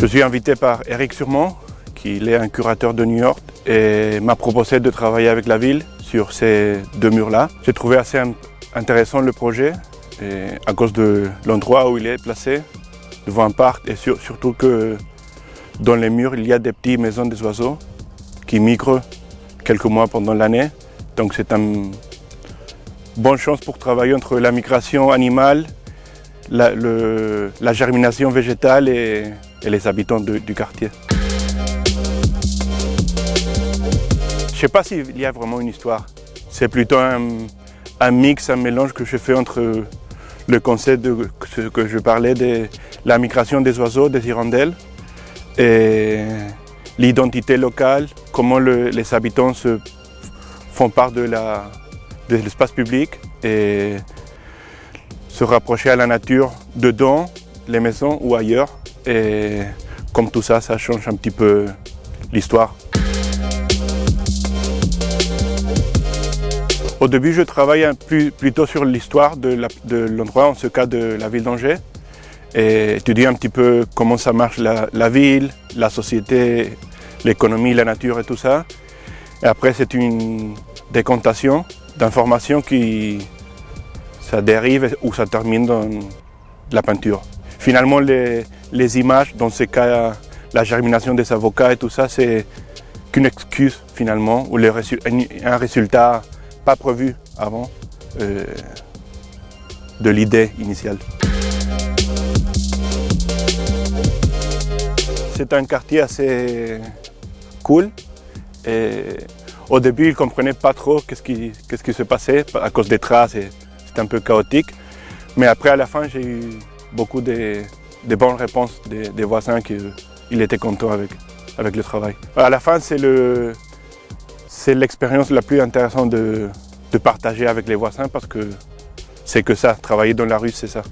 Je suis invité par Eric Surmont, qui est un curateur de New York, et m'a proposé de travailler avec la ville sur ces deux murs-là. J'ai trouvé assez intéressant le projet, et à cause de l'endroit où il est placé, devant un parc, et surtout que dans les murs, il y a des petites maisons des oiseaux qui migrent quelques mois pendant l'année. Donc c'est une bonne chance pour travailler entre la migration animale, la germination végétale et les habitants du quartier. Je ne sais pas s'il y a vraiment une histoire. C'est plutôt un mix, un mélange que je fais entre le concept de ce que je parlais de la migration des oiseaux, des hirondelles, et l'identité locale, comment les habitants se font part de l'espace public et se rapprocher à la nature dedans, les maisons ou ailleurs. Et comme tout ça, ça change un petit peu l'histoire. Au début, je travaille plutôt sur l'histoire de l'endroit, en ce cas de la ville d'Angers, et étudier un petit peu comment ça marche la ville, la société, l'économie, la nature et tout ça. Et après, c'est une décantation d'informations qui ça dérive ou ça termine dans la peinture. Finalement, les images, dans ce cas, la germination des avocats et tout ça, c'est qu'une excuse finalement, ou un résultat pas prévu avant de l'idée initiale. C'est un quartier assez cool. Et au début, ils ne comprenaient pas trop qu'est-ce qui se passait à cause des traces. C'était un peu chaotique. Mais après, à la fin, j'ai eu beaucoup de bonnes réponses des voisins qu'ils étaient contents avec le travail. À la fin, c'est l'expérience la plus intéressante de partager avec les voisins parce que c'est que ça, travailler dans la rue, c'est ça.